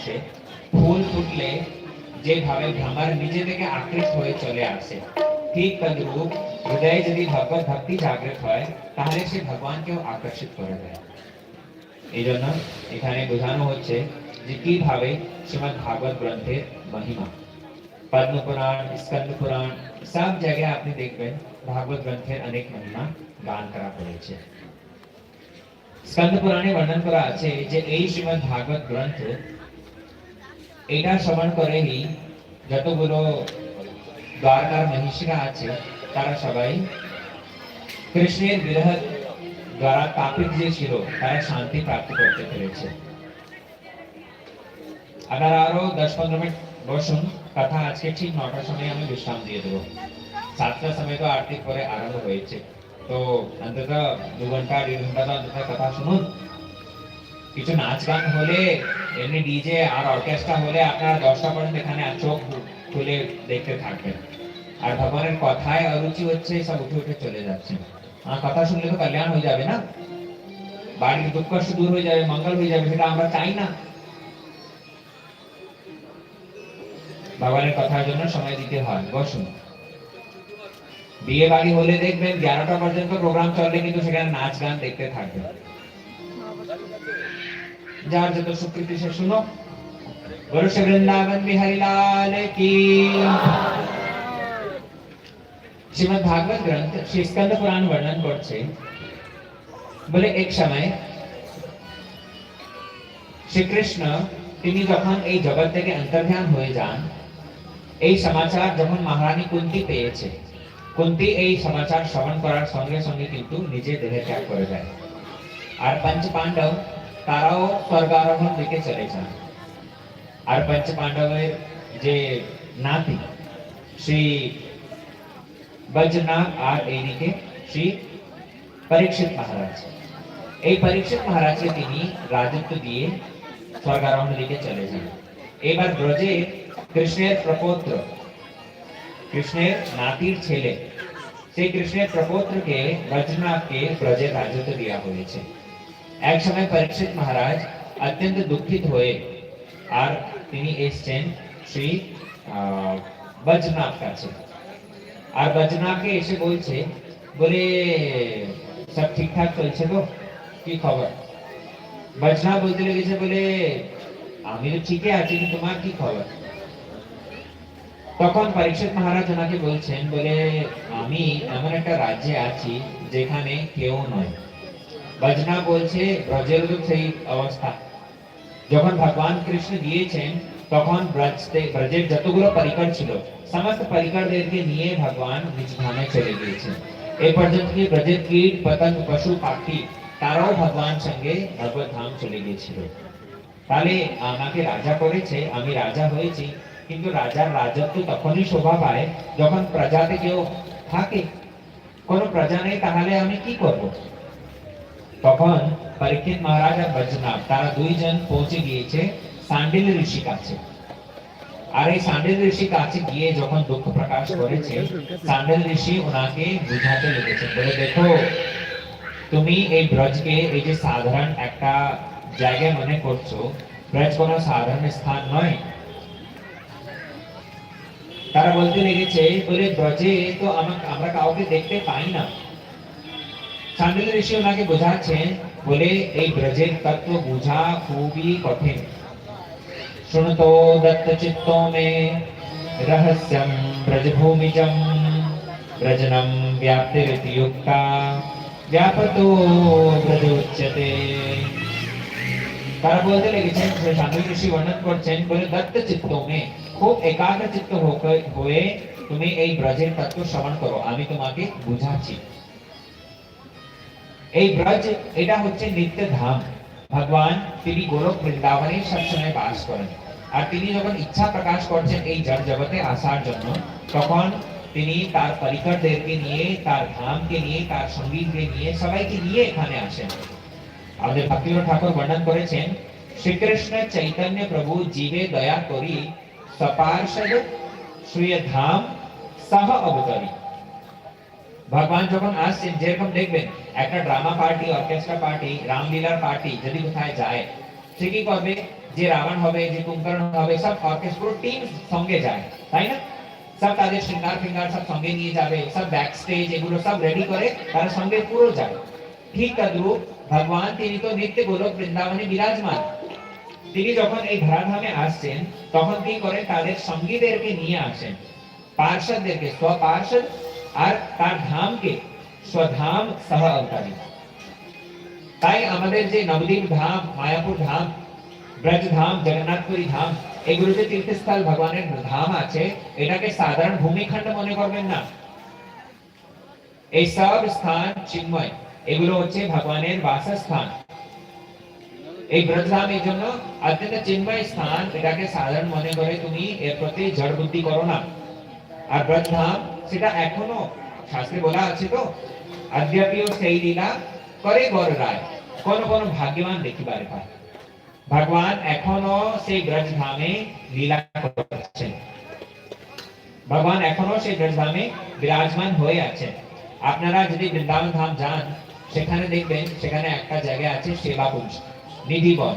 আছে ফুল ফুটলে যেভাবে ভ্রমর নিজে থেকে আকৃষ্ট হয়ে চলে আসে, ঠিক তদ্রূপ হৃদয়ে যদি ভগবত ভক্তি জাগ্রত হয় তাহলে সে ভগবানকেও আকর্ষিত করে দেয়। এই জন্য এখানে বোঝানো হচ্ছে যে কিভাবে শ্রীমদ্ ভাগবত গ্রন্থের মহিমা। পদ্ম পুরাণ, স্কন্দ পুরাণ সব জায়গায় আপনি দেখবেন ভাগবত গ্রন্থের অনেক মহিমা গান করা হয়েছে। স্কন্দ পুরাণে বর্ণন করা আছে যে এই শ্রীমদ্ ভাগবত গ্রন্থ এটা শ্রবণ করেই যতগুলো দ্বারকার মহিষীরা আছে তারা সবাই কৃষ্ণের বিরহ দ্বারা তাপিত যে ছিল তারা শান্তি প্রাপ্ত করতে পেরেছে। আপনারা আরো 10-15 মিনিট বসুন, কথা আজকে ঠিক 9টার সময় আমি বিশ্রাম দিয়ে দেবো। 7টার সময় তো আরতির পরে আরম্ভ হয়েছে, তো অন্তত 2 ঘন্টা 1.5 ঘন্টা তো অন্তত কথা শুনুন। কিছু নাচ গান হলে, এমনি ডিজে আর অর্কেস্ট্রা হলে আপনারা 10টা পর্যন্ত এখানে চোখ খুলে দেখতে থাকবেন, আর ভগবানের কথায় অরুচি হচ্ছে, সব উঠে উঠে চলে যাচ্ছে। আমার কথা শুনলে তো কল্যাণ হয়ে যাবে না, বাড়ির দুঃখ কষ্ট দূর হয়ে যাবে, মঙ্গল হয়ে যাবে, সেটা আমরা চাই না। ভগবানের কথার জন্য সময় দিতে হয়। বসুন। বিয়ে বাড়ি হলে দেখবেন 11টা পর্যন্ত প্রোগ্রাম চললে কিন্তু সেখানে নাচ গান দেখতে থাকবে। যার যত স্বীকৃতি সে শুনো। গুরু শ্রী বৃন্দাবন বিহারী লাল কি। শ্রীমদ্ ভাগবত গ্রন্থ শ্রী স্কন্দ পুরাণ वर्णन করছে, বলে এক সময় শ্রীকৃষ্ণ তিনি যখন এই জগৎ থেকে অন্তর্ধান হয়ে যান, এই সমাচার যখন মহারানী কুন্তি পেয়েছে, কুন্তি এই সমাচার শ্রবণ করার সঙ্গে সঙ্গে কিন্তু নিজে দেহ ত্যাগ করে দেয়। আর পঞ্চ পাণ্ডব তারাও স্বর্গারোহণ দিকে চলে যান। আর পঞ্চ পাণ্ডবের যে নাতি শ্রী বৈজনাথ আর এইদিকে শ্রী পরীক্ষিত মহারাজ, এই পরীক্ষিত মহারাজকে তিনি রাজত্ব দিয়ে স্বর্গারোহণ দিকে চলে যান। এবার ব্রজে কৃষ্ণের প্রপৌত্র, কৃষ্ণের নাতির ছেলে, সেই কৃষ্ণের প্রপৌত্রকে বৈজনাথকে ব্রজের রাজত্ব দেওয়া হয়েছে। এক সময় পরীক্ষিত মহারাজ অত্যন্ত দুঃখিত হয়ে আর তিনি এসেছেন শ্রী বৈজনাথ কাছে। আর বৈজনাথকে এসে বলছে, বলে সব ঠিকঠাক চলছে তো, কি খবর? বৈজনাথ বলতে লেগেছে, বলে আমি তো ঠিকই আছি, কিন্তু তোমার কি খবর? তখন পরীক্ষিত মহারাজ ওনাকে বলছেন, বলে আমি এমন একটা রাজ্যে আছি যেখানে কেউ নয়। বৈজনাথ বলছে ব্রজের তো সেই অবস্থা, যখন ভগবান কৃষ্ণ দিয়েছেন তখন ব্রজের যতগুলো পরিকর ছিল সমস্ত পরিকরদেরকে নিয়ে ভগবান নিজ ধামে চলে গিয়েছেন। এই পর্যন্ত কি ব্রজের কীট পতঙ্গ পশু পাখি তারাও ভগবান সঙ্গে ভগবত ধাম চলে গিয়েছিল। তাহলে আমাকে রাজা করেছে, আমি রাজা হয়েছি, কিন্তু রাজার রাজত্ব তখনই শোভা পায় যখন প্রজাতে কেউ থাকে। কোনো প্রজা নেই, তাহলে আমি কি করব? তখন পরীক্ষিত মহারাজ আর বৈজনাথ তারা দুইজন পৌঁছে গিয়েছে সান্ডিল ঋষি কাছে। আর এই সান্ডিল ঋষি কাছে গিয়ে যখন দুঃখ প্রকাশ করেছে, সান্ডিল ঋষি ওনাকে বুঝাতে লেগেছে, বলে দেখো তুমি এই ব্রজকে এই যে সাধারণ একটা জায়গা মনে করছো, ব্রজ কোনো সাধারণ স্থান নয়। তারা বলতে লেগেছে, বলে ব্রজে তো আমরা কাউকে দেখতে পাই না। সান্ডিল ঋষি ওনাকে বোঝাচ্ছেন, বলে এই ব্রজের তত্ত্ব বোঝা খুবই কঠিন। শুনতো দত্ত চিত্তো মে রহস্যম ব্রজভূমিজম ব্রজনম ব্যাপ্তিরিতি যুক্তা ব্যাপতো ব্রজ উচ্যতে। তারা বলতে লেগেছেন, সান্ডিল ঋষি বর্ণন করছেন, বলে দত্ত চিত্তো মে, খুব একাগ্র চিত্ত হয়ে তুমি এই ব্রজের তত্ত্ব শ্রবণ করো, আমি তোমাকে বুঝাচ্ছি। এই ব্রজ এটা হচ্ছে নিত্য ধাম। ভগবান তিনি গোলক বৃন্দাবনে সবসময় বাস করেন, আর তিনি যখন ইচ্ছা প্রকাশ করছেন এই জড় জগতে আসার জন্য, তখন তিনি তার পরিকরদেরকে নিয়ে, তার ধামকে নিয়ে, তার সঙ্গীকে নিয়ে, সবাইকে নিয়ে এখানে আসেন। আমাদের ভক্তিবিনোদ ঠাকুর বর্ণন করেছেন, শ্রীকৃষ্ণ চৈতন্য প্রভু জীবে দয়া করি সপার্ষদ শ্রীয় ধাম সহ অবতরী। ভগবান যখন আসছেন, যেরকম দেখবেন একটা ড্রামা পার্টি, অর্কেস্ট্রা পার্টি, রামলীলার পার্টি যদি কোথায় যায়, সে কি করবে? যে রাবণ হবে, যে কুম্ভকর্ণ হবে, সব অর্কেস্ট্রা পুরো টিম সঙ্গে যায়, তাই না? সব তাদের সিঙ্গার ফিঙ্গার সব সঙ্গে নিয়ে যাবে, সব ব্যাক স্টেজ এগুলো সব রেডি করে তারা সঙ্গে পুরো যায়। ঠিক তদ্রূপ ভগবান তিনি তো নিত্য গোলক বৃন্দাবনে বিরাজমান। তিনি যখন এই ধরাধামে আসছেন তখন কি করেন, তাদের সঙ্গীদেরকে নিয়ে আসেন, পার্ষদদেরকে, স্বপার্ষদ আর তার ধামকে স্বধাম সহ অবতারী। তাই আমাদের যে নবদ্বীপ ধাম, মায়াপুর ধাম, ব্রজ ধাম, জগন্নাথপুরী ধাম, এগুলো যে তীর্থস্থল ভগবানের ধাম আছে, এটাকে সাধারণ ভূমিখণ্ড মনে করবেন না। এই সব স্থান চিন্ময়, এগুলো হচ্ছে ভগবানের বাসস্থান। এই ব্রজধাম এই জন্য অত্যন্ত চিন্ময় স্থান, এটাকে সাধারণ মনে করে তুমি এর প্রতি জড় বুদ্ধি করো না। আর ব্রজধাম সেটা এখনো শাস্ত্রে বলা আছে তো, অদ্যাপিও সেই লীলা করে বর রায়, কোন কোন ভাগ্যবান দেখিবারে পায়। ভগবান এখনো সেই ব্রজধামে লীলা করছেন, ভগবান এখনো সেই ব্রজধামে বিরাজমান হয়ে আছেন। আপনারা যদি বৃন্দাবন ধাম যান, সেখানে দেখবেন সেখানে একটা জায়গা আছে সেবাকুঞ্জ, নিধিবন,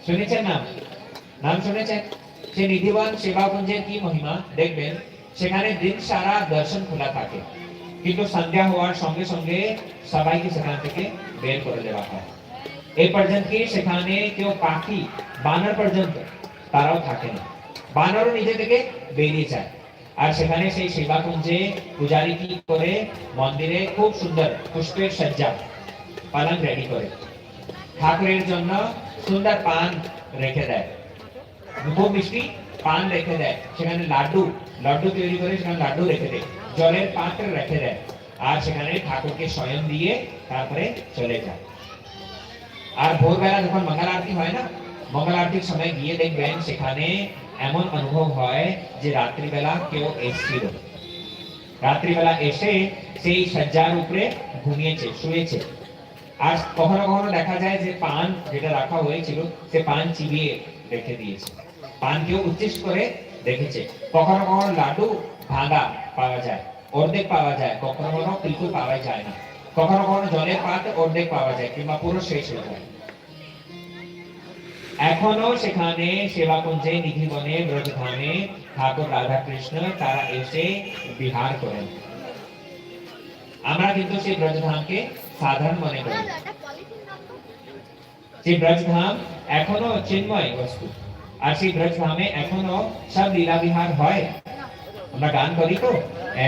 শুনেছেন নাম? নাম শুনেছেন? সেই নিধিবন সেবাকুঞ্জের কি মহিমা দেখবেন, সেখানে দিন সারা দর্শন খোলা থাকে, কিন্তু সন্ধ্যা হওয়ার সঙ্গে সঙ্গে সবাইকে সেখান থেকে বের করে দেওয়া হয়। এই পর্যন্ত কি সেখানে কেউ পাখি, বানর পর্যন্ত তারাও থাকে না, বানরও নিজে থেকে বেরিয়ে যায়। আর সেখানে সেই সেবাকুঞ্জে পূজারী কি করে, মন্দিরে খুব সুন্দর পুষ্পের সজ্জা, পালঙ্ক রেডি করে, ঠাকুরের জন্য সুন্দর পান রেখে দেয়, খুব মিষ্টি পান রেখে দেয়, সেখানে লাড্ডু লাড্ডু তৈরি করে সেখানে লাড্ডু রেখে দেয়, জলের পাত্র রেখে দেয়, আর সেখানে ঠাকুরকে স্বয়ং দিয়ে তারপরে চলে যায়। আর ভোরবেলা যখন মঙ্গল আরতি হয় না, মঙ্গল আরতির সময় গিয়ে দেখবেন সেখানে এমন অনুভব হয় যে রাত্রিবেলা কেউ এসেছিল, রাত্রিবেলা এসে সেই সজ্জার উপরে ঘুমিয়েছে, শুয়েছে। আর কখনো কখনো দেখা যায় যে পান যেটা রাখা হয়েছিল সে পান চিবিয়ে রেখে দিয়েছে, পান কেউ উচ্ছিষ্ট করে রেখেছে। কখনো কখনো লাড্ডু ভাঙা পাওয়া যায়, অর্ধেক পাওয়া যায়, কখনো কখনো বিলকুল পাওয়া যায় না, কখনো কখনো জলের পাত্র অর্ধেক পাওয়া যায় কিংবা পুরো শেষ হয়ে যায়। এখনো সেখানে সেবাকুঞ্জে, নিধিবনে, ব্রজধামে ঠাকুর রাধা কৃষ্ণ তারা এসে বিহার করেন। আমরা কিন্তু সেই ব্রজধামকে সাধারণ মনে করি, সেই ব্রজধাম এখনো চিন্ময় বস্তু, আর সেই ব্রজধামে এখনো সব লীলা বিহার হয়। আমরা গান করি তো,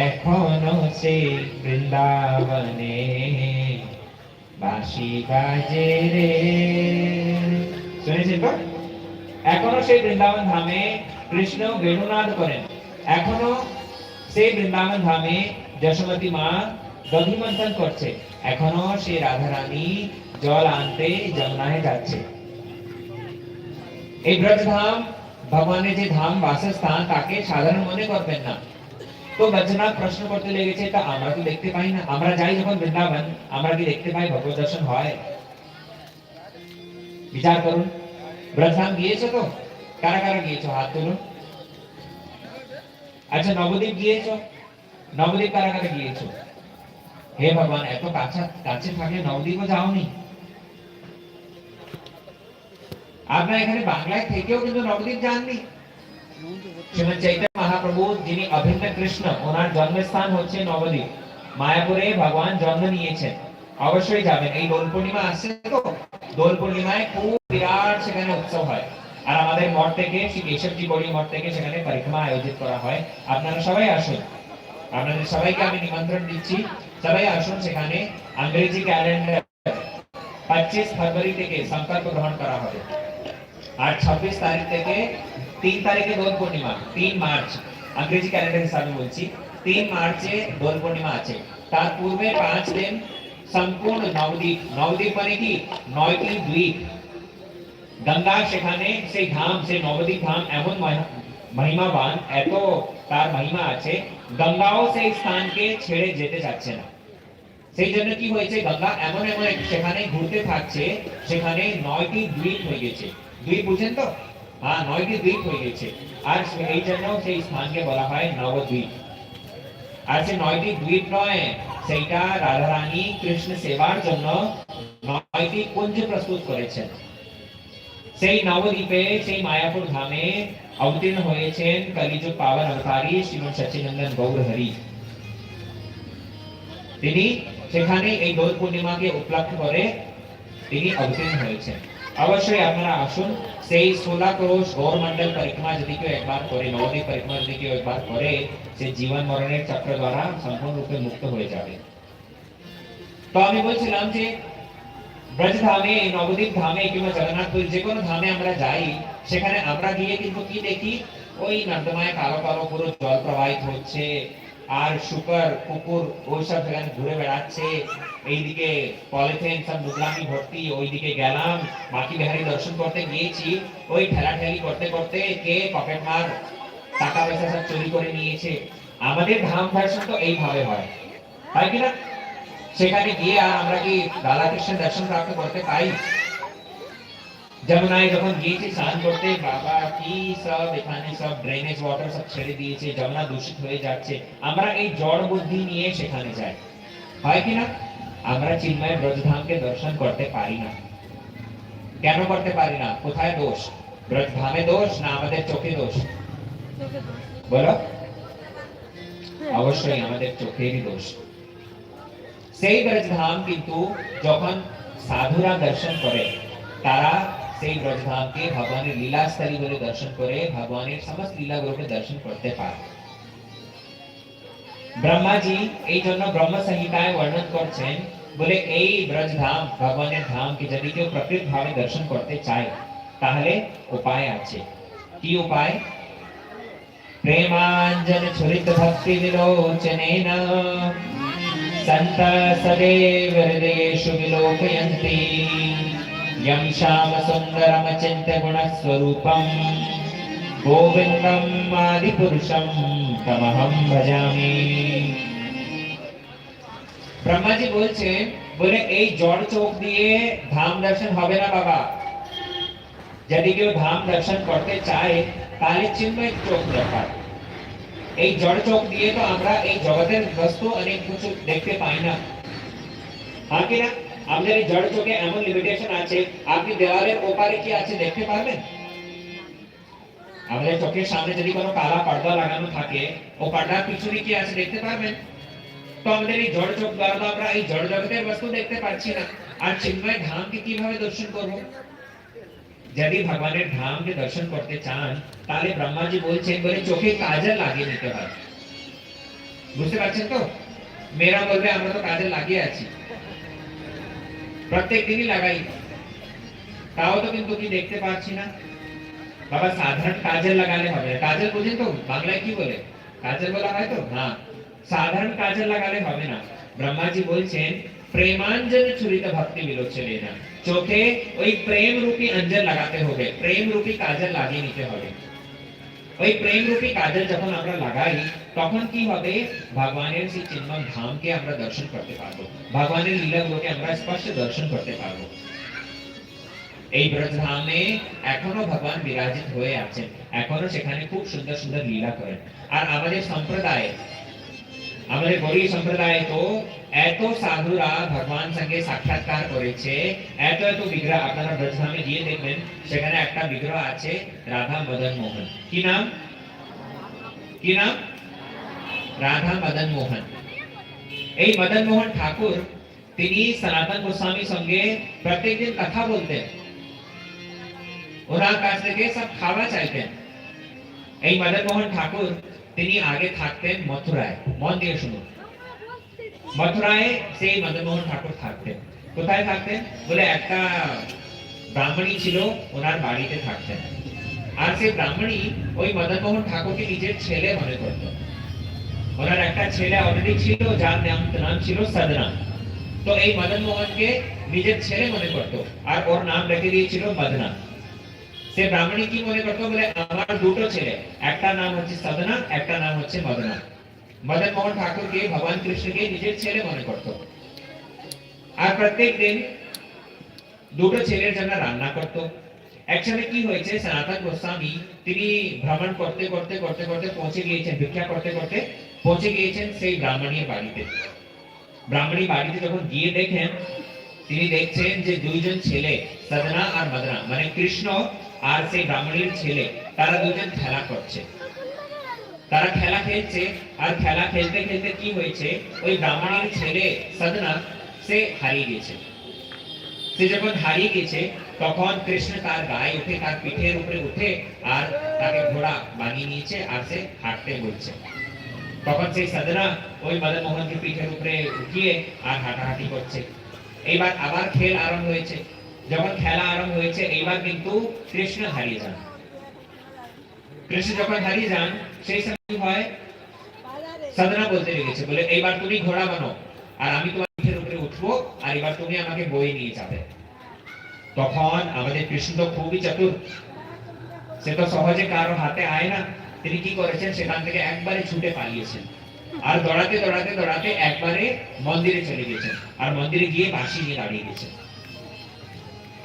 এখনো সেই বৃন্দাবনে বাঁশি বাজে রে, শুনেছেন তো? এখনো সেই বৃন্দাবন ধামে কৃষ্ণ বেণুনাদ করেন, এখনো সেই বৃন্দাবন ধামে যশোমতী মা দধি মন্থন করছে, এখনো সেই রাধা রানী জল আনতে যমুনায় যাচ্ছে। এই ব্রজধাম ভগবানের যে ধাম, বাসস্থান, তাকে সাধারণ মনে করবেন না। তো বৈদ্যনাথ প্রশ্ন করতে লেগেছে, তা আমরা তো দেখতে পাই না, আমরা যাই যখন বৃন্দাবন, আমরা কি দেখতে পাই ভগবত দর্শন হয়? বিচার করুন, ব্রজধাম গিয়েছো তো? কারা কারা গিয়েছো হাত তুলুন। আচ্ছা নবদ্বীপ গিয়েছো? নবদ্বীপ কারা কারা গিয়েছো? হে ভগবান, এত কাছে থাকলে নবদ্বীপও যাওনি? আপনারা এখানে বাংলায় থেকেও কিন্তু নবদ্বীপ যাননি। শ্রীমৎ চৈতন্য মহাপ্রভু যিনি অভিন্ন কৃষ্ণ, ওনার জন্মস্থান হচ্ছে নবদ্বীপ, মায়াপুরে ভগবান জন্ম নিয়েছেন। অবশ্যই যাবেন, এই দোল পূর্ণিমা আসছে তো, দোল পূর্ণিমায় খুব বিরাট সেখানে উৎসব হয়। আর আমাদের মঠ থেকে, শ্রী কেশবজি গৌড়ী মঠ থেকে সেখানে পরিক্রমা আয়োজিত করা হয়। আপনারা সবাই আসুন, আপনাদের সবাইকে আমি নিমন্ত্রণ দিচ্ছি, সবাই আসুন। সেখানে ইংরেজি ক্যালেন্ডার 25 ফেব্রুয়ারি থেকে সংকল্প গ্রহণ করা হবে, আর 26 তারিখ থেকে 3 তারিখে দোল পূর্ণিমা, 3 মার্চ ইংরেজি ক্যালেন্ডার হিসাবে বলছি, 3 মার্চে দোল পূর্ণিমা আছে। তার পূর্বে 5 দিন সম্পূর্ণ নবদ্বীপ, নবদ্বীপ মানে কি 9টি দ্বীপ, গঙ্গা সেখানে সেই ধাম, সেই নবদ্বীপ ধাম এমন মহিমাবান, এত তার মহিমা আছে, গঙ্গাও সেই স্থানকে ছেড়ে যেতে চাচ্ছে না। সেই জন্য কি হয়েছে, গঙ্গা এমন এমন সেখানে ঘুরতে থাকছে, সেখানে 9টি দ্বীপ হয়ে গেছে। দ্বীপ বুঝেন তো? হ্যাঁ, 9টি দ্বীপ হয়ে গেছে, আর এই জন্য সেই স্থানকে বলা হয় নবদ্বীপ। আর সেই 9টি দ্বীপ নয়, সেইটা রাধারানী কৃষ্ণ সেবার জন্য 9টি কুঞ্জ প্রস্তুত করেছেন। সেই নবদ্বীপে সেই মায়াপুর ধামে অবতীর্ণ হয়েছেন কলিযুগ পাবন অবতারী শ্রীমৎ সচ্চিদানন্দ গৌর হরি। তিনি সেখানে এই দোল পূর্ণিমাকে উপলক্ষ করে তিনি অবতীর্ণ হয়েছেন। অবশ্যই আপনারা আসুন, সেই 16 ক্রোশ গৌরমন্ডল পরিক্রমা যদি কেউ একবার করে, নবদ্বীপ পরিক্রমা যদি কেউ একবার করে, সে জীবন মরণের চক্র দ্বারা সম্পূর্ণ রূপে মুক্ত হয়ে যাবে। তো আমি বলছিলাম যে ব্রজধামে, নবদ্বীপ ধামে কিংবা জগন্নাথপুর যে কোনো ধামে আমরা যাই, সেখানে আমরা গিয়ে কিন্তু কি দেখি, ওই নর্দমায় কালো কালো পুরো জল প্রবাহিত হচ্ছে, আর শুকর কুকুর ওইসব সেখানে ঘুরে বেড়াচ্ছে, এইদিকে পলিথিন সব মুগলামি ভর্তি। ওইদিকে গেলাম, বাকি বিহারী দর্শন করতে গিয়েছি, ওই ঠেলাঠেলি করতে করতে কে পকেট মার টাকা পয়সা সব চুরি করে নিয়েছে। আমাদের ধাম দর্শন তো এইভাবে হয়, তাই কিনা? সেখানে গিয়ে আর আমরা কি রাধা কৃষ্ণের দর্শন প্রাপ্ত করতে পাই? যমুনায় যখন গিয়েছি স্নান করতে, বাবা কি সব এখানে সব ড্রেনেজ ওয়াটার সব ছেড়ে দিয়েছে, যমুনা দূষিত হয়ে যাচ্ছে। আমরা এই জড় বুদ্ধি নিয়ে সেখানে যাই, হয় কিনা? আমরা চিন্ময় ব্রজধামকে দর্শন করতে পারি না। কেন করতে পারি না? কোথায় দোষ? ব্রজধামে দোষ না আমাদের চোখে দোষ? বলো। অবশ্যই আমাদের চোখেরই দোষ। সেই ব্রজধাম কিন্তু যখন সাধুরা দর্শন করে, তারা সেই ব্রজধামকে ভগবানের লীলাস্থলী বলে দর্শন করে ভগবানের সমস্ত লীলাগুলোকে দর্শন করতে পারে। ব্রহ্মাজি এই জন্য ব্রহ্ম সংহিতায় বর্ণন করছেন, বলে এই ব্রজধাম ভগবানের ধামকে যদি কেউ প্রকৃত ভাবে দর্শন করতে চায়, তাহলে উপায় আছে। কি উপায়? প্রেমাঞ্জন ছুরিত ভক্তি বিলোচনেন সন্ত সदैव हृदयेषु विलोकयन्ति यं श्याम सुन्दरम चिन्त्य गुणस्वरूपं गोविन्दं आदिपुरुषं तमहं भजामि। ব্রহ্মাজি বলছেন, বলে এই জড় চোখ দিয়ে ধাম দর্শন হবে না বাবা। যদি কেউ ধাম দর্শন করতে চায়, তাহলে চিন্ময় চোখ দরকার। এই জড় চোখ দিয়ে তো আমরা এই জগতের বস্তু অনেক কিছু দেখতে পাই না, হ্যাঁ কি না? আমাদের এই জড় চোখে এমন লিমিটেশন আছে, আপনি দেওয়ালের ওপারে কি আছে দেখতে পারবেন? আমাদের চোখের সামনে যদি কোনো কালা পর্দা লাগানো থাকে, ও পর্দার পিছনে কি আছে দেখতে পারবেন? তো আমাদের এই জড় চোখ দ্বারা তো আমরা এই জড় জগতের বস্তু দেখতে পাচ্ছি না, আর চিন্ময় ধামকে কিভাবে দর্শন করব? যদি ভগবানের ধামকে দর্শন করতে চান, তাহলে ব্রহ্মাজি বলছেন, বলে চোখে কাজল লাগিয়ে নিতে হয়। বুঝতে পারছেন তো? মেয়েরা বলবে আমরা তো কাজল লাগিয়ে আছি, প্রত্যেক দিনই লাগাই, তাও তো কিন্তু কি দেখতে পাচ্ছি না। বাবা সাধারণ কাজল লাগালে হবে না। কাজল বুঝেন তো বাংলায় কি বলে? কাজল বলা হয় তো? হ্যাঁ, সাধারণ কাজল লাগালে হবে না। ব্রহ্মাজি বলছেন প্রেমাঞ্জন ছুরিত ভক্তি বিলোচনেন, চোখে ওই প্রেম রূপী অঞ্জন লাগাতে হবে, প্রেম রূপী কাজল লাগিয়ে নিতে হবে। ওই প্রেম রূপী কাজল যখন আমরা লাগাই, তখন কি হবে? ভগবানের সেই চিন্ময় ধামকে আমরা দর্শন করতে পারবো, ভগবানের লীলাগুলোকে আমরা স্পষ্ট দর্শন করতে পারবো। এই ব্রজধামে এখনো ভগবান বিরাজিত হয়ে আছেন, এখনো সেখানে খুব সুন্দর সুন্দর লীলা করেন। আর আমাদের সম্প্রদায়, আমাদের গৌরী সম্প্রদায় তো এত সাধুরা ভগবান সঙ্গে সাক্ষাৎকার করেছে, এত এত বিগ্রহ। আপনারা ব্রজধামে গিয়ে দেখবেন, সেখানে একটা বিগ্রহ আছে রাধা মদন মোহন। কি নাম? কি নাম? রাধা মদন মোহন। এই মদন মোহন ঠাকুর, তিনি সনাতন গোস্বামী সঙ্গে প্রত্যেক দিন কথা বলতেন, ওনার কাছ থেকে সব খাওয়া চাইতেন। এই মদন মোহন ঠাকুর তিনি আগে থাকতেন মথুরায়। মন দিয়ে শুনুন, মথুরায় সেই মদন মোহন ঠাকুর থাকতেন। কোথায় থাকতেন? বলে একটা ব্রাহ্মণী ছিল, ওনার বাড়িতে থাকতেন। আর সেই ব্রাহ্মণী ওই মদন মোহন ঠাকুরকে নিজের ছেলে মনে করত। ওনার একটা ছেলে অলরেডি ছিল, যার নাম ছিল সদনা। তো এই মদন মোহনকে নিজের ছেলে মনে করত, আর ওর নাম রেখে দিয়েছিল মদনা। সে ব্রাহ্মণী কি মনে করতো? বলে আমার দুটো ছেলে, একটা নাম হচ্ছে সদনা, একটা নাম হচ্ছে মদনা। মদন মোহন ঠাকুরকে, ভগবান কৃষ্ণকে নিজের ছেলে মনে করতো। আর প্রত্যেক দিন দুটো ছেলের জন্য রান্না করতো। একসময় কি হয়েছে, সনাতন গোস্বামী তিনি ভ্রমণ করতে করতে করতে করতে পৌঁছে গিয়েছেন, ভিক্ষা করতে করতে পৌঁছে গিয়েছেন সেই ব্রাহ্মণীর বাড়িতে। ব্রাহ্মণী বাড়িতে যখন গিয়ে দেখেন, তিনি দেখছেন যে দুইজন ছেলে সদনা আর মদনা মানে কৃষ্ণ আর সেই ব্রাহ্মণীর ছেলে তারা দুজন খেলা করছে, তারা খেলা খেলছে। আর খেলা খেলতে খেলতে কি হয়েছে, ওই ব্রাহ্মণীর ছেলে সদনা সে হারিয়ে গেছে। সে যখন হারিয়ে গেছে তখন কৃষ্ণ তার গায়ে উঠে, তার পিঠের উপরে উঠে আর তাকে ঘোড়া বানিয়ে নিয়েছে আর সে হাঁটতে বলছে। তখন সেই সদনা ওই মদন মোহনকে পিঠের উপরে উঠিয়ে আর হাঁটাহাঁটি করছে। এইবার আবার খেল আরম্ভ হয়েছে। যখন খেলা আরম্ভ হয়েছে এইবার কিন্তু কৃষ্ণ হারিয়ে যান। কৃষ্ণ যখন হারিয়ে যান সেই সময় হয় সদনা বলতে লেগেছে, বলে এইবার তুমি ঘোড়া বানো আর আমি তোমার পিঠের উপরে উঠবো আর এবার তুমি আমাকে বয়ে নিয়ে যাবে। তখন আমাদের কৃষ্ণ তো খুবই চতুর, সে তো সহজে কারো হাতে আয় না। তিনি কি করেছেন, সেখান থেকে একবারে ছুটে পালিয়েছেন আর দৌড়াতে দৌড়াতে দৌড়াতে একবারে মন্দিরে চলে গেছেন আর মন্দিরে গিয়ে বাঁশি নিয়ে দাঁড়িয়ে গেছেন।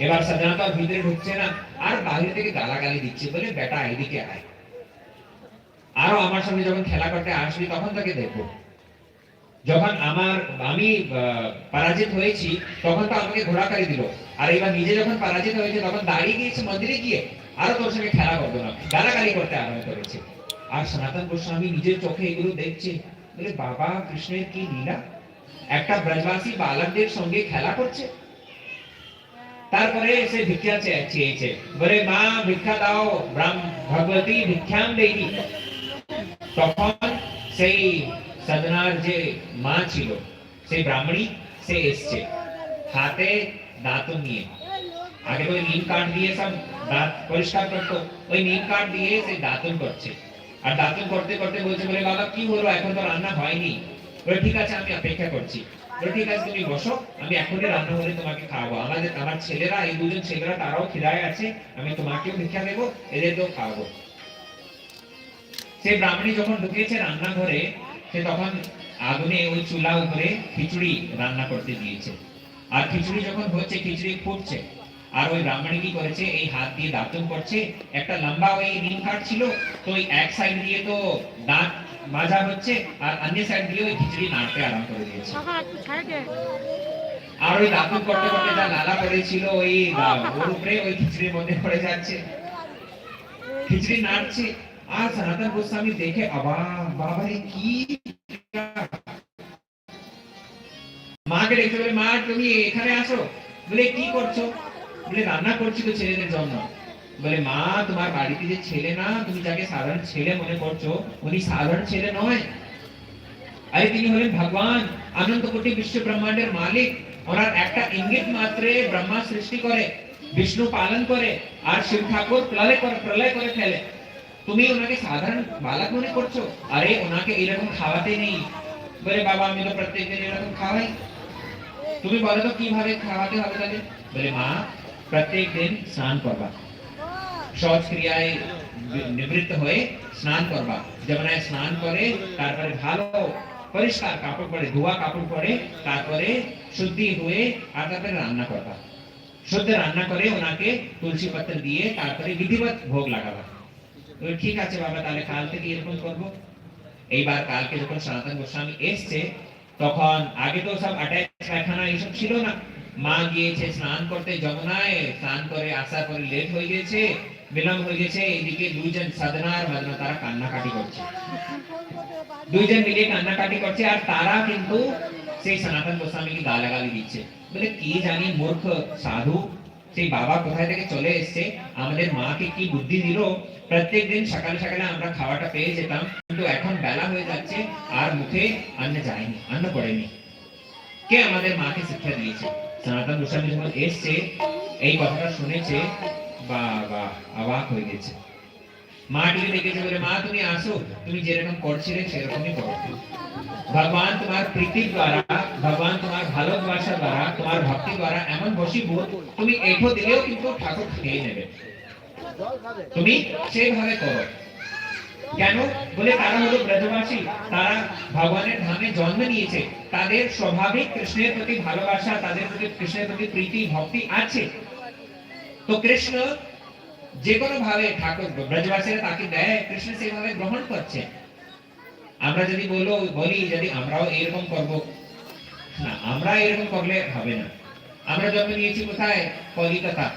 এবার সদনা তো ভিতরে ঢুকছে না আর বাইরে থেকে গালাগালি দিচ্ছে, বলে বেটা এদিকে আয়, আরো আমার সঙ্গে যখন খেলা করতে আসবি তখন তাকে দেখবো। যখন আমি পরাজিত হয়েছি তখন তো আমাকে ঘোড়াকারি দিল, আর এবার নিজে যখন পরাজিত হয়েছে তখন দাঁড়িয়ে গিয়েছে মন্দিরে গিয়ে আরো তোর সঙ্গে খেলা করবো না, গালাগালি করতে আরম্ভ করেছে। আর সনাতন গোস্বামী নিজের চোখে এগুলো দেখছে, বলে বাবা কৃষ্ণের কি লীলা, একটা ব্রজবাসী বালকদের সঙ্গে খেলা করছে। তারপরে সে ভিক্ষা চেয়েছে, বলে মা ভিক্ষা দাও, ভগবতী ভিক্ষাম দেয়নি। তখন সেই সদনার যে মা ছিল সেই ব্রাহ্মণী সে এসছে হাতে দাঁতন নিয়ে। আগে তো নিম কাঠ দিয়ে সব দাঁত পরিষ্কার করতো, ওই নিম কাঠ দিয়ে সে দাঁতন করছে। আর দাঁতন করতে করতে বলছে, বলে বাবা কি হলো, এখন তো রান্না হয়নি। বলে ঠিক আছে আমি অপেক্ষা করছি। বলে ঠিক আছে তুমি বসো, আমি এখনই রান্না হলে তোমাকে খাওয়াবো। আমার ছেলেরা, এই দুজন ছেলেরা তারাও খিদায় আছে, আমি তোমাকেও ভিক্ষা দেবো, এদেরকেও খাওয়াবো। সেই ব্রাহ্মণী যখন ঢুকেছে রান্নাঘরে, সে তখন আগুনে ওই চুলা উপরে খিচুড়ি রান্না করতে দিয়েছে। আর খিচুড়ি যখন হচ্ছে, খিচুড়ি ফুটছে, আর ওই ব্রাহ্মণী কি করেছে, এই হাত দিয়ে দাঁতন করছে। একটা লম্বা ওই নিম কাঠ ছিল, তো ওই এক সাইড দিয়ে তো দাঁত মাজা হচ্ছে আর অন্য সাইড দিয়ে ওই খিচুড়ি নাড়তে আরম্ভ করে দিয়েছে। আর ওই দাঁতন করতে করতে যা লালা পড়েছিল ওই ওর উপরে ওই খিচুড়ির মধ্যে পড়ে যাচ্ছে, খিচুড়ি নাড়ছে। আর সনাতন গোস্বামী দেখে অবাক, বাবারে কি, মাকে দেখতে, বলে মা তুমি এখানে আসো। বলে কি করছো? বলে রান্না করছি তো ছেলেদের জন্য। বলে মা তোমার বাড়িতে যে ছেলে না, তুমি যাকে সাধারণ ছেলে মনে করছো, উনি সাধারণ ছেলে নয়। আরে তিনি হলেন ভগবান, অনন্ত কোটি বিশ্ব ব্রহ্মাণ্ডের মালিক। ওনার একটা ইঙ্গিত মাত্রে ব্রহ্মা সৃষ্টি করে, বিষ্ণু পালন করে আর শিব ঠাকুর প্রলয় করে ফেলে। তুমি ওনাকে সাধারণ বালক মনে করছো? আরে ওনাকে এরকম খাওয়াতে নেই। বলে বাবা আমি তো প্রত্যেকদিন এরকম খাওয়াই। তুমি বলো তো কিভাবে খাওয়াতে হবে তাহলে? বলে মা প্রত্যেক দিন স্নান করবা, শৌচ ক্রিয়ায় নিবৃত্ত হয়ে স্নান করবা। যমুনায় স্নান করে তারপরে ভালো পরিষ্কার কাপড় পরে, ধোয়া কাপড় পরে, তারপরে শুদ্ধি হয়ে আর তারপরে রান্না করবা। শুদ্ধ রান্না করে ওনাকে তুলসী পত্র দিয়ে তারপরে বিধিবত ভোগ লাগাবা। ঠিক আছে বাবা, তাহলে কাল থেকে এরকম করবো। এইবার কালকে যখন সনাতন গোস্বামী এসছে, তখন আগে তো সব অ্যাটাচ পায়খানা এইসব ছিল না। মা গিয়েছে স্নান করতে যমুনায়, স্নান করে আসার পরে লেট হয়ে গেছে, বিলম্ব হয়ে গেছে। এদিকে দুইজন সাধনা আর মদনা তারা কান্নাকাটি করছে, দুইজন মিলে কান্নাকাটি করছে। আর তারা কিন্তু সেই সনাতন গোস্বামীকে গালাগালি দিচ্ছে, বলে কি জানি মূর্খ সাধু, সেই বাবা কোথায় থেকে চলে এসছে, আমাদের মাকে কি বুদ্ধি দিল। প্রত্যেক দিন সকালে সকালে আমরা খাওয়াটা পেয়ে যেতাম, কিন্তু এখন বেলা হয়ে যাচ্ছে আর মুখে অন্ন যায়নি, অন্ন পড়েনি। কে আমাদের মাকে শিক্ষা দিয়েছে? সনাতন গোস্বামী যখন এসছে, এই কথাটা শুনেছে, বাবা অবাক হয়ে গেছে। মা টিকে দেখেছে, বলে মা তুমি আসো, তুমি যেরকম করছিলে সেরকমই করো। ভগবান তোমার প্রীতির দ্বারা, ভগবান তোমার ভালোবাসা দ্বারা, তোমার ভক্তি দ্বারা এমন বশীভূত, তুমি এঠো দিলেও কিন্তু ঠাকুর খেয়ে নেবে, তুমি সেইভাবে করো। কেন? বলে তারা হলো ব্রজবাসী, তারা ভগবানের ধামে জন্ম নিয়েছে, তাদের স্বাভাবিক কৃষ্ণের প্রতি ভালোবাসা, তাদের প্রতি কৃষ্ণের প্রতি প্রীতি ভক্তি আছে। তো কৃষ্ণ যে কোনো ভাবে ঠাকুর ব্রজবাসীরা তাকে দেয়, কৃষ্ণ সেইভাবে গ্রহণ করছে। আমরা যদি বলি যদি আমরাও এরকম করব, না আমরা এরকম করলে হবে না। আমরা জন্ম নিয়েছি কোথায়? কলিকাতা,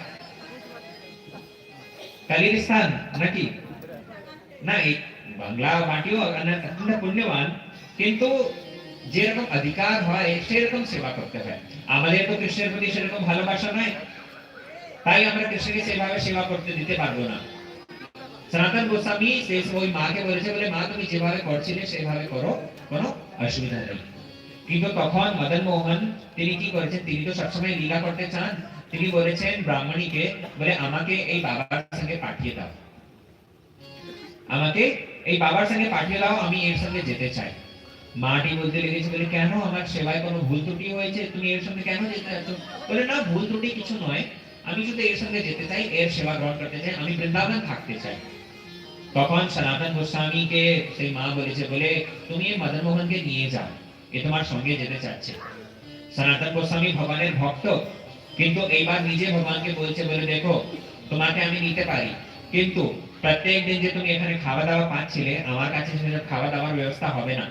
কালির স্থান নাকি? না, এই বাংলা মাটিও আমরা পুণ্যবান, কিন্তু যেরকম অধিকার হয় সেরকম সেবা করতে হয়। আমাদের তো কৃষ্ণের প্রতি সেরকম ভালোবাসা নয়, তাই আমরা কৃষ্ণকে সেভাবে সেবা করতে দিতে পারবো না। সনাতন গোস্বামী শেষ ওই মাকে বলেছে, বলে মা তুমি যেভাবে করছিলে সেভাবে করো, কোনো অসুবিধা নেই। কিন্তু তখন মদন মোহন তিনি কি করেছেন, তিনি তো সবসময় লীলা করতে চান। তিনি বলেছেন ব্রাহ্মণীকে, বলে আমাকে এই বাবার সঙ্গে পাঠিয়ে দাও, আমাকে এই বাবার সঙ্গে পাঠিয়ে দাও, আমি এর সঙ্গে যেতে চাই। মাটি বলতে লেগেছে, বলে কেন, আমার সেবায় কোনো ভুল ত্রুটি হয়েছে, তুমি এর সঙ্গে কেন যেতে চাচ্ছ? বলে না, ভুল ত্রুটি কিছু নয়, আমি শুধু এর সঙ্গে যেতে চাই, এর সেবা গ্রহণ করতে চাই, আমি বৃন্দাবন থাকতে চাই। তখন সনাতন গোস্বামীকে সেই মা বলেছে, বলে তুমি মদন মোহনকে নিয়ে যাও, এ তোমার সঙ্গে যেতে চাচ্ছে। সনাতন গোস্বামী ভগবানের ভক্ত, কিন্তু এইবার নিজে ভগবানকে বলছে, বলে দেখো তোমাকে আমি নিতে পারি, কিন্তু প্রত্যেক দিন যে তুমি এখানে খাওয়া দাওয়া পাচ্ছিলে, আমার কাছে সেসব খাওয়া দাওয়ার ব্যবস্থা হবে না।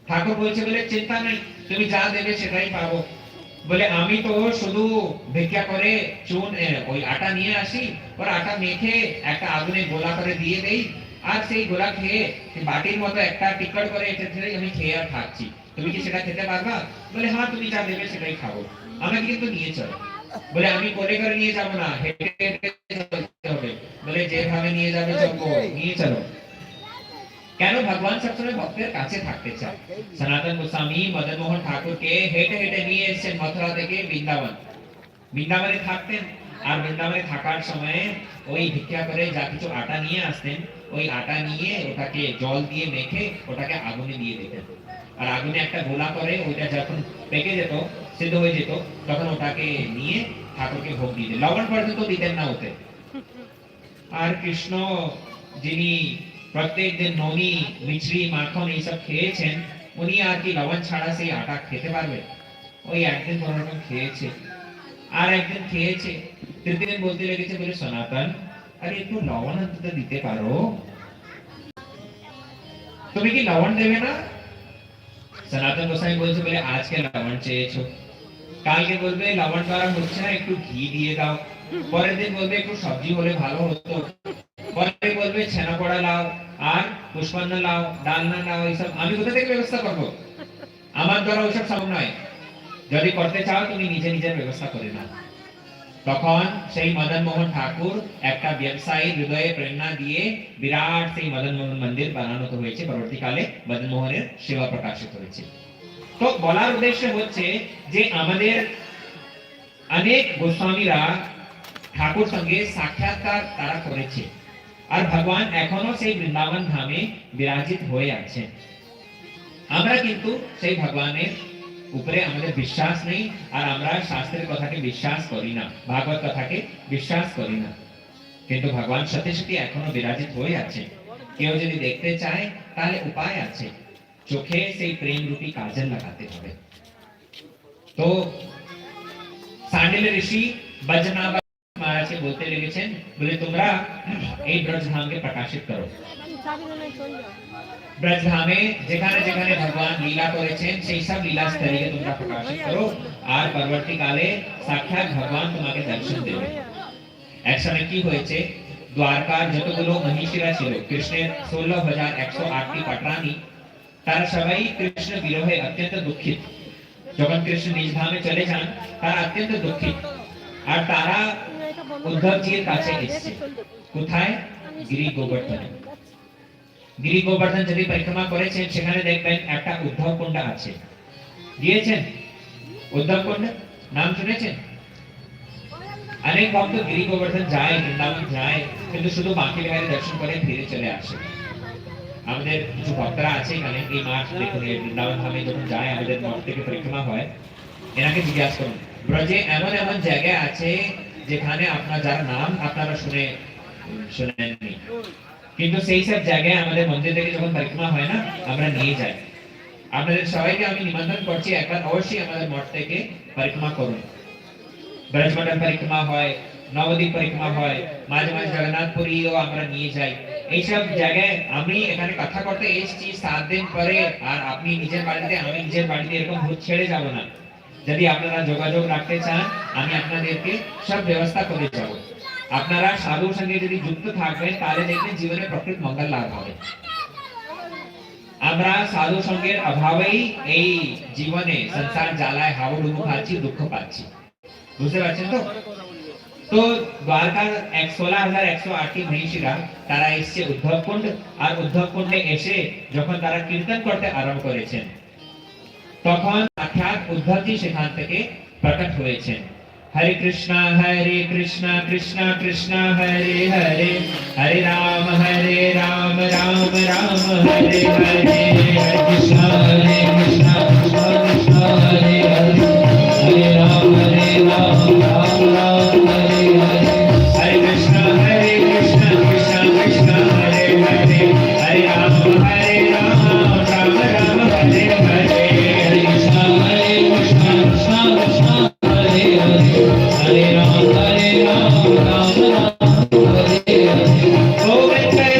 ঠাকুর বলছে, বলে চিন্তা নেই, তুমি যা দেবে সেটাই পাবো। বলে আমি তো শুধু ভিক্ষা করে চুন ওই আটা নিয়ে আসি, ওর আটা মেখে একটা আগুনে গোলা করে দিয়ে দেই, আর সেই গোলা খেয়ে বাটির মতো একটা টিকট করে এটা ছেড়ে আমি খেয়ে আর থাকছি, তুমি কি সেটা খেতে পারবা? বলে হ্যাঁ, তুমি যা দেবে সেটাই খাবো, আমাকে কিন্তু নিয়ে চলো। বলে আমি কোলে করে নিয়ে যাবো না, হেঁটে হেঁটে চলতে হবে। বলে যেভাবে নিয়ে যাবে চলবো, নিয়ে চলো। কেন? ভগবান সবসময় ভক্তের কাছে থাকতে চায়। সনাতন গোস্বামী মদন মোহন ঠাকুরকে হেঁটে হেঁটে নিয়ে এসেছেন মথুরা থেকে বৃন্দাবন। বৃন্দাবনে থাকতেন, আর বৃন্দাবনে থাকার সময়ে ওই ভিক্ষা করে যা কিছু আটা নিয়ে আসতেন, ওই আটা নিয়ে ওটাকে জল দিয়ে মেখে ওটাকে আগুনে দিয়ে দিতেন, আর আগুনে একটা গোলা করে ওইটা যখন পেকে যেত, সিদ্ধ হয়ে যেত, তখন ওটাকে নিয়ে ঠাকুরকে ভোগ দিয়ে দিতেন। লবণ পর্যন্ত দিতেন না ওতে। আর কৃষ্ণ যিনি প্রত্যেক দিন ননি মিছরি মাখন এইসব খেয়েছেন, উনি আর কি লবণ ছাড়া সেই আটা খেতে পারবে? ওই একদিন কোনোরকম খেয়েছে, আর একদিন খেয়েছে, তৃতীয় দিন বলতে লেগেছে, বলে সনাতন আরে একটু লবণ অন্তত দিতে পারো, তুমি কি লবণ দেবে না? সনাতন গোস্বামী বলছে, বলে আজকে লবণ চেয়েছো, কালকে বলবে লবণ দ্বারা হচ্ছে না, একটু ঘি দিয়ে দাও, পরের দিন বলবে একটু সবজি হলে ভালো হতো, পরে বলবে ছানা পড়া লাও, আর পুষ্পান্ন লাও, ডালনা লাও, এইসব আমি কোথা থেকে ব্যবস্থা করবো? আমার দ্বারা ওইসব সম্ভব নয়। যদি করতে চাও তুমি নিজে নিজের ব্যবস্থা করে নাও। তখন সেই মদন মোহন ঠাকুর একটা ব্যবসায়ী হৃদয়ে প্রেরণা দিয়ে বিরাট সেই মদন মোহন মন্দির বানানো হয়েছে, পরবর্তীকালে মদন মোহনের সেবা প্রকাশিত হয়েছে। তো বলার উদ্দেশ্য হচ্ছে যে আমাদের অনেক গোস্বামীরা ঠাকুর সঙ্গে সাক্ষাৎকার তারা করেছে, আর ভগবান এখনো সেই বৃন্দাবন ধামে বিরাজিত হয়ে আছেন। আমরা কিন্তু সেই ভগবানের উপরে আমাদের বিশ্বাস নেই, আর আমরা শাস্ত্রের কথাকে বিশ্বাস করি না, ভাগবত কথাকে বিশ্বাস করি না, কিন্তু ভগবান সত্যি সত্যি এখনো বিরাজিত হয়ে আছে। কেউ যদি দেখতে চায় তাহলে উপায় আছে, চোখে সেই প্রেম রূপী কাজল লাগাতে হবে। তো সান্ডিল ঋষি বজনাবা महाराज बोलते लेगেছেন, বলে তোমরা এই ব্রজধামকে প্রকাশিত করো। ব্রজধামে যেখানে যেখানে ভগবান লীলা করেছেন সেই সব লীলা স্থলীকে তোমরা প্রকাশিত করো, আর পরবর্তীকালে সাক্ষাৎ ভগবান তোমাকে দর্শন দেবে। একসময় কি হয়েছে, দ্বারকার যতগুলো মহিষীরা ছিল, কৃষ্ণের 16,108টি পাটরানী, তারা সবাই কৃষ্ণ বিরহে অত্যন্ত দুঃখিত। যখন কৃষ্ণ নিজ ধামে চলে যান তারা অত্যন্ত দুঃখিত, আর তারা উদ্ধবজির কাছে এসেছে। কোথায়? গিরি গোবর্ধনে। গিরি গোবর্ধন যদি পরিক্রমা করেছেন সেখানে দেখবেন একটা উদ্ধব কুণ্ড আছে, গিয়েছেন? উদ্ধব কুণ্ড নাম শুনেছেন? অনেক ভক্ত গিরি গোবর্ধন যায়, বৃন্দাবন যায়, কিন্তু শুধু বাঁকি বিহারী দর্শন করে ফিরে চলে আসে। আমাদের কিছু ভক্তরা আছে এখানে, এই মাস দেখুন বৃন্দাবন ধামে যখন যায় আমাদের মঠ থেকে পরিক্রমা হয়, এনাকে জিজ্ঞাসা করুন ব্রজে এমন এমন জায়গা আছে যেখানে আপনার যার নাম আপনারা শুনেননি, কিন্তু সেই সব জায়গায় আমাদের মন্দির থেকে যখন পরিক্রমা হয় না, আমরা নিয়ে যাই। আপনাদের সবাইকে আমি নিমন্ত্রণ করছি, একবার অবশ্যই আমাদের মঠ থেকে পরিক্রমা করুন। ব্রজমন্ডল পরিক্রমা হয়, নবদ্বীপ পরিক্রমা হয়, মাঝে মাঝে জগন্নাথপুরীও আমরা নিয়ে যাই। এইসব জায়গায় আমি এখানে কথা করতে এসেছি 7 দিন পরে, আর আপনি নিজের বাড়িতে আমি নিজের বাড়িতে এরকম ভূত ছেড়ে যাব না। যদি আপনারা যোগাযোগ রাখতে চান আমি আপনাদেরকে সব ব্যবস্থা করে যাব। আপনারা সাধুর সঙ্গে যদি যুক্ত থাকবেন তাহলে দেখবেন জীবনে প্রকৃত মঙ্গল লাভ হবে। আমরা সাধু সঙ্গের অভাবেই এই জীবনে সংসার জ্বালায় হাবুডুবু খাচ্ছি, দুঃখ পাচ্ছি। বুঝতে পারছেন তো? তো দ্বারকার 16,108টি মহিষীরা তারা এসে উদ্ধব কুণ্ড, আর উদ্ধব কুণ্ডে এসে যখন তারা কীর্তন করতে আরম্ভ করেছেন তখন সাক্ষাৎ উদ্ধবজি সেখান থেকে প্রকট হয়েছেন। হরে কৃষ্ণ কৃষ্ণ কৃষ্ণ হরে হরে, হরে রাম রাম রাম হরে হরে, হরে কৃষ্ণ কৃষ্ণ কৃষ্ণ হরে হরে, হরে রাম রাম রাম হরে হরে, হরে কৃষ্ণ কৃষ্ণ কৃষ্ণ হরে হরে, হরে রাম রাম রাম হরে হরে, হরে কৃষ্ণ কৃষ্ণ কৃষ্ণ হরে হরে, हरे राम राम राम हरे हरे, गोविंद जय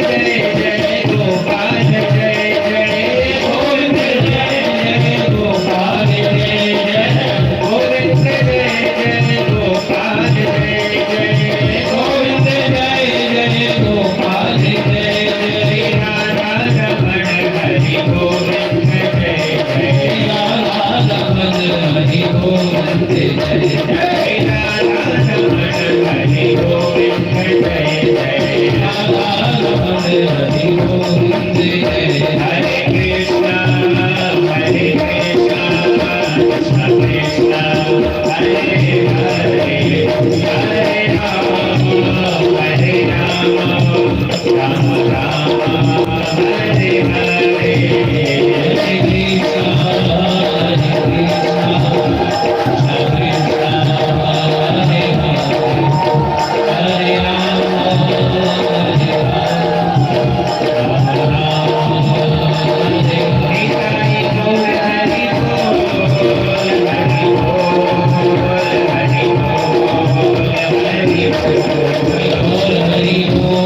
जय गोपाल जय जय, गोविंद जय जय गोपाल जय जय, गोविंद जय जय गोपाल जय जय, गोविंद जय जय गोपाल जय जय, राधा रमण हरि गोविंद जय जय, राधा रमण हरि गोविंद जय जय, हरि गोविंद जय जय, राधा रमण हरि गोविंद जय, हरे कृष्ण कृष्ण कृष्ण हरे हरे, हरे राम राम राम हरे हरे, हरे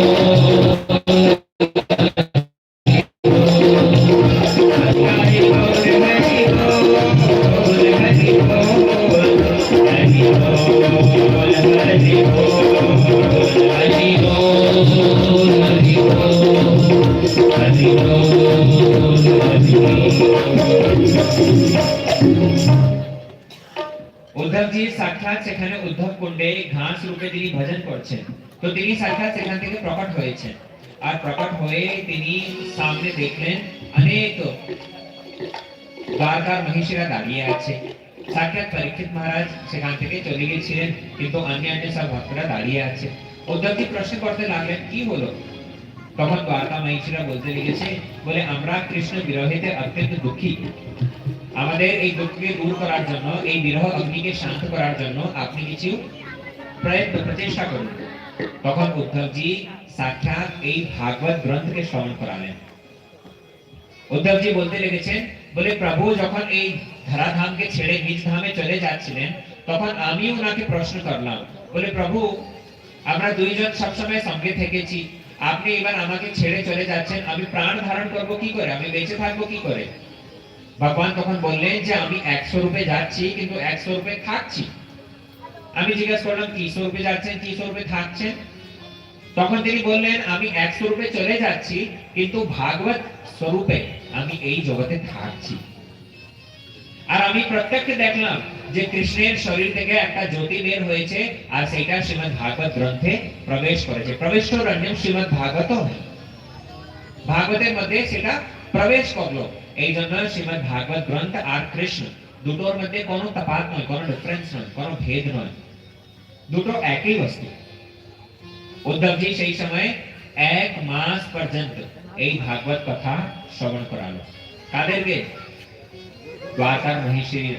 कृष्ण উদ্ধবজি সাক্ষাৎ সেখানে উদ্ধব কুণ্ডে ঘাস রূপে তিনি ভজন করছেন। তো তিনি সাক্ষাৎ সেখান থেকে প্রকট হয়েছেন, আর প্রকট হয়ে তিনি সামনে দেখলেন অনেক দ্বারকার মহিষীরা দাঁড়িয়ে আছে। সাক্ষাৎ পরীক্ষিত মহারাজ সেখান থেকে চলে গিয়েছিলেন, কিন্তু অন্য সব ভক্তরা দাঁড়িয়ে আছে। উদ্ধবজি প্রশ্ন করতে লাগলেন কি হলো? তখন দ্বারকা মহিষীরা বলতে লেগেছে, বলে আমরা কৃষ্ণ বিরহেতে অত্যন্ত দুঃখী, আমাদের এই দুঃখকে দূর করার জন্য, এই বিরহ অগ্নিকে শান্ত করার জন্য আপনি কিছু প্রচেষ্টা করুন। তখন উদ্ধবজি সাক্ষাৎ এই ভাগবত গ্রন্থকে শ্রবণ করালেন। উদ্ধবজি বলতে লেগেছেন, বলে প্রভু যখন এই ধরাধামকে ছেড়ে নিজ ধামে চলে যাচ্ছিলেন তখন আমি ওনাকে প্রশ্ন করলাম, বলে প্রভু আমরা দুইজন সবসময় সঙ্গে থেকেছি, আপনি এবার আমাকে ছেড়ে চলে যাচ্ছেন, আমি প্রাণ ধারণ করব কি করে, আমি বেঁচে থাকবো কি করে? ভগবান তখন বললেন যে আমি 100 রূপে যাচ্ছি কিন্তু 100 রূপে থাকছি। আমি জিজ্ঞেস করলাম 300 রূপে যাচ্ছেন, 300 রূপে থাকছেন? তখন তিনি বললেন আমি 100 রূপে চলে যাচ্ছি কিন্তু ভাগবত স্বরূপে আমি এই জগতে থাকছি। আর আমি প্রত্যক্ষ দেখলাম যে কৃষ্ণের শরীর থেকে একটা জ্যোতি বের হয়েছে, আর সেটা শ্রীমদ ভাগবত গ্রন্থে প্রবেশ করেছে। প্রবেশ রঞ্জন শ্রীমদ ভাগবত, ভাগবতের মধ্যে সেটা প্রবেশ করলো। এই জন্য শ্রীমদ ভাগবত গ্রন্থ আর কৃষ্ণ দুটোর মধ্যে কোনো তফাৎ নয়, কোনো ডিফারেন্স নয়, কোনো ভেদ নয়, দুটো একই বস্তু। উদ্ধবজি সেই সময় 1 মাস পর্যন্ত এই ভাগবত কথা শ্রবণ করালো। কাদেরকে? দ্বারকার মহিষীর,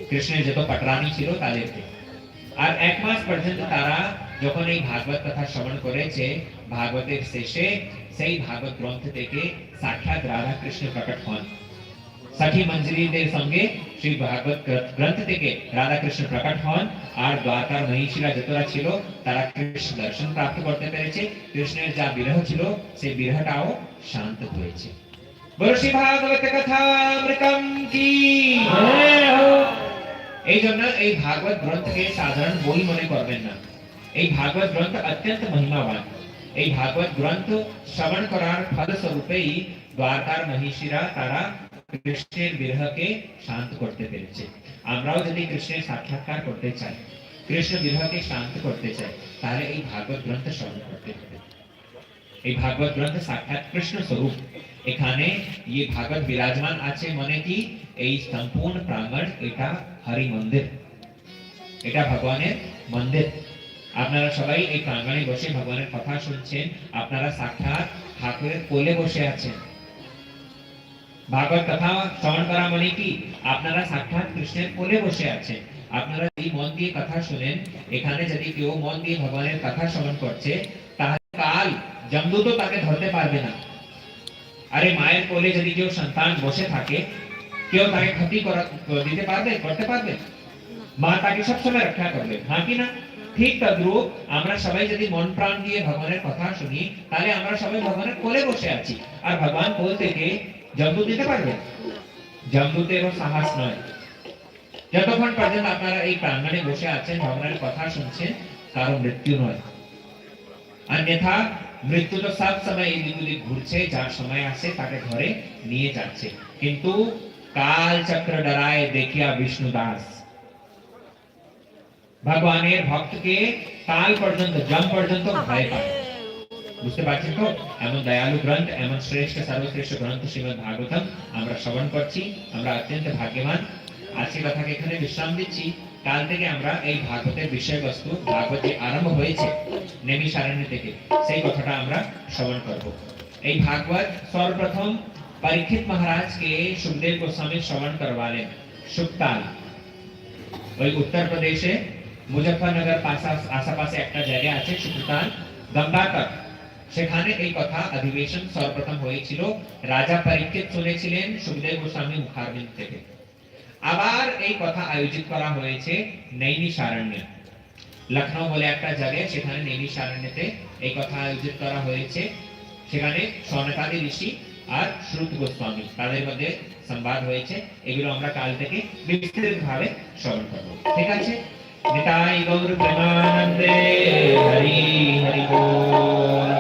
কৃষ্ণের যত পটরানী ছিল তাদেরকে। আর 1 মাস পর্যন্ত তারা যখন এই ভাগবত কথা শ্রবণ করেছে, ভাগবতের শেষে সেই ভাগবত গ্রন্থ থেকে সাক্ষাৎ রাধা কৃষ্ণ প্রকট হন। সখী মঞ্জরীদের সঙ্গে শ্রী ভাগবত গ্রন্থ থেকে রাধা কৃষ্ণ প্রকট হন, আর দ্বারকার মহিষীরা যতরা ছিল তারা কৃষ্ণ দর্শন প্রাপ্ত করতে পেরেছে। কৃষ্ণের যা বিরহ ছিল সেই বিরহটাও শান্ত হয়েছে। বলো শ্রী ভাগবত কথা অমৃতম কি জয় हो। এই জন্য এই ভাগবত গ্রন্থকে সাধারণ বই মনে করবেন না। এই ভাগবত গ্রন্থ অত্যন্ত মহিমাবান। এই ভাগবত গ্রন্থ শ্রবণ করার ফলস্বরূপেই দ্বারকার মহিষীরা তারা কৃষ্ণের বিরহকে শান্ত করতে পেরেছে। আমরাও যদি কৃষ্ণের সাক্ষাৎকার করতে চাই, কৃষ্ণ বিরহকে শান্ত করতে চাই, তাহলে এই ভাগবত গ্রন্থ শ্রবণ করতে হবে। এই ভাগবত গ্রন্থ সাক্ষাৎ কৃষ্ণ স্বরূপ। এখানে ये ভাগবত বিরাজমান আছে মানে কি এই সম্পূর্ণ প্রাঙ্গণ এটা হরি মন্দির, এটা ভগবানের মন্দির। আপনারা সবাই এই প্রাঙ্গণে বসে ভগবানের কথা শুনছেন, আপনারা সাক্ষাৎ ঠাকুরের কোলে বসে আছেন। ভাগবত কথা শ্রবণ করা মানে কি আপনারা সাক্ষাৎ কৃষ্ণের কোলে বসে আছেন। আপনারা যদি মন দিয়ে কথা শুনেন, এখানে যদি কেউ মন দিয়ে ভগবানের কথা শ্রবণ করছে, তাহলে কাল যমদূত তাকে ধরতে পারবে না। আরে মায়ের কোলে যদি কেউ সন্তান বসে থাকে, কেউ তাকে ক্ষতি দিতে পারবে, করতে পারবে? মা তাকে সবসময় রক্ষা করবে, হ্যাঁ কি না? ঠিক তদ্রূপ আমরা সবাই যদি মন প্রাণ দিয়ে ভগবানের কথা শুনি, তাহলে আমরা সবাই ভগবানের কোলে বসে আছি। আর ভগবান কোল থেকে যমদূত দিতে পারবে? যমদূতেরও সাহস নয়। যতক্ষণ পর্যন্ত আপনারা এই প্রাঙ্গণে বসে আছেন, ভগবানের কথা শুনছেন, কারো মৃত্যু নয়। अन्यथा मृत्यु तो सब समय इदिक घुरছে, যার সময় আসে তাকে ধরে নিয়ে যাচ্ছে। কিন্তু কাল চক্র ডরায় দেখিয়া বিষ্ণুদাস, ভগবানের ভক্তকে কাল পর্যন্ত, জম পর্যন্ত ভয় পায়। বুঝতে পারছেন তো? এমন দয়ালু গ্রন্থ, এমন শ্রেষ্ঠ সর্বশ্রেষ্ঠ গ্রন্থ শ্রীমদ্ ভাগবতম আমরা শ্রবণ করছি, আমরা অত্যন্ত ভাগ্যবান। আজকে কথাকে এখানে বিশ্রাম দিচ্ছি। কাল থেকে আমরা এই ভাগবতের বিষয়বস্তু, ভাগবত যে আরম্ভ হয়েছে নৈমিষারণ্য থেকে, সেই কথাটা আমরা শ্রবণ করব। এই ভাগবত সর্বপ্রথম পরীক্ষিত মহারাজকে সুখদেव গোস্वामी শ্রবণ করवालेন সুক্তাল। ওই উত্তর প্রদেশে মুজফ্ফরনগর আশেপাশে একটা জায়গা আছে সুক্তাল, গঙ্গাতট। সেখানে এই কথা অধিবেশন সর্বপ্রথম হয়েছিল। রাজা পরীক্ষিত শুনেছিলেন সুখদেव গোস্বাमी মুখারবিন্দ থেকে। আবার এই কথা আয়োজিত করা হয়েছে নৈমিষারণ্যে, লখনৌ বলে একটা জায়গা, সেখানে নৈমিষারণ্যতে এই কথা আয়োজিত করা হয়েছে। সেখানে সনকাদি ঋষি আর শ্রুত গোস্বামী তাদের মধ্যে সংবাদ হয়েছে। এগুলো আমরা কাল থেকে বিস্তারিতভাবে শ্রবণ করব। ঠিক আছে? নিতাই গৌর প্রেমানন্দে হরি হরি বল।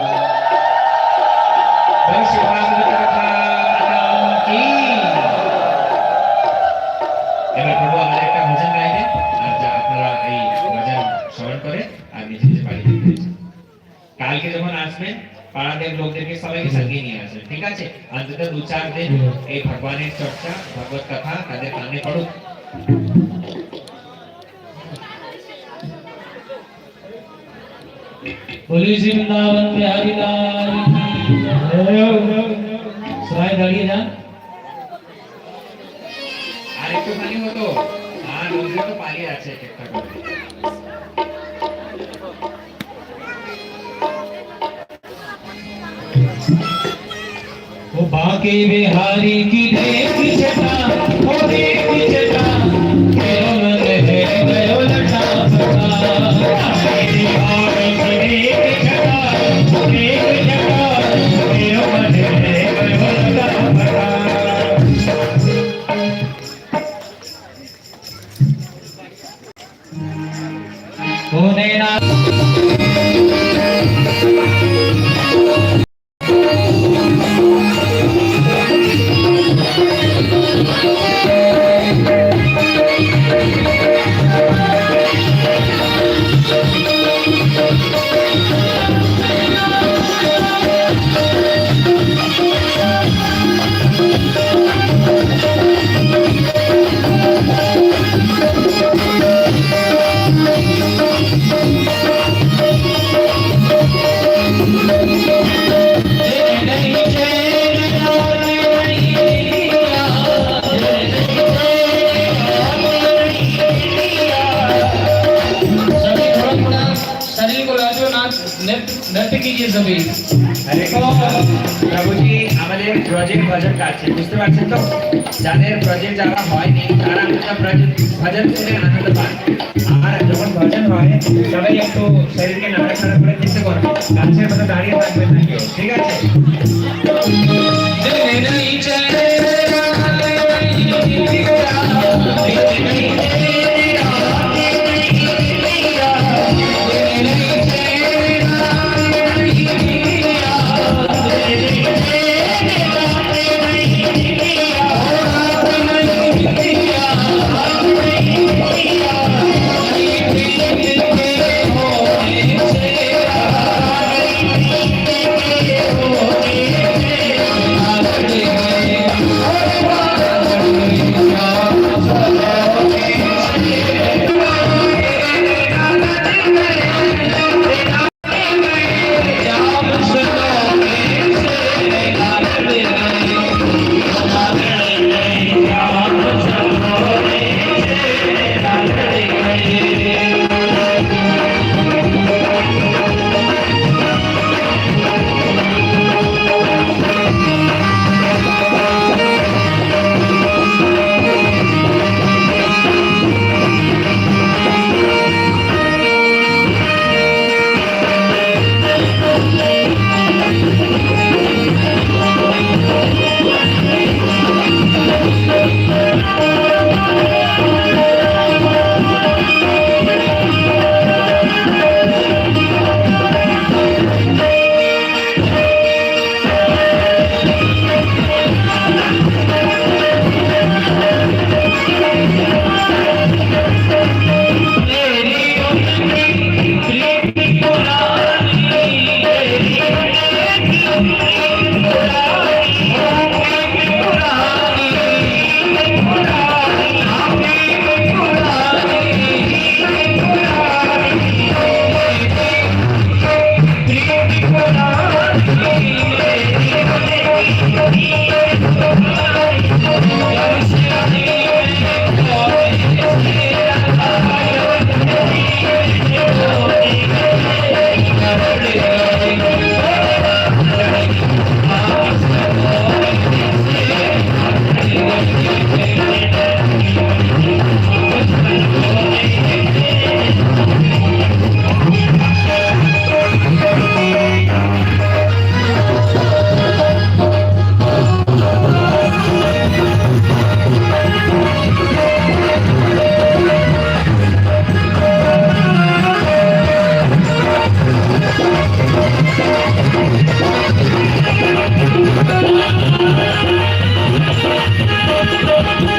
ভাগবত কথা কি এবার প্রভু আমাদের একটা ভজন গাইবেন, আর যা আপনারা এই ভজন শ্রবণ করে আর নিজে নিজে বাড়ি যেতে। কালকে যখন আসবেন পাড়াদের লোকদেরকে সবাইকে সঙ্গে নিয়ে আসবেন। ঠিক আছে? অন্তত 2-4 দিন এই ভগবানের চর্চা, ভগবত কথা তাদের কানে পড়ুক। बोली वृंदावन बिहारी लाल सबाई दाঁড়িয়ে যান। আর একটু খালি হতো, আর লোকজন তো পালিয়ে আছে একটা করে। ओ बाके बिहारी की देख छटा, ओ देख छटा मेरो मन है गयो लटा फटा। बाके बिहारी की देख छटा, ओ देख छटा मेरो मन है गयो लटा फटा। कोने ना नृत्य कीजिए सभी। দেখো প্রভুজি আমাদের প্রজেক্ট ভজন গাচ্ছে, বুঝতে পারছেন তো? যাদের প্রজেক্ট যারা হয়নি তারা একটা ভজন শুনে আনন্দ পান। আর যখন ভজন হয় সবাই একটু শরীরকে নাড়াচাড়া করে চিন্তা করবে, গাছের মতো দাঁড়িয়ে থাকবেন না কেউ। ঠিক আছে? चले Thank you.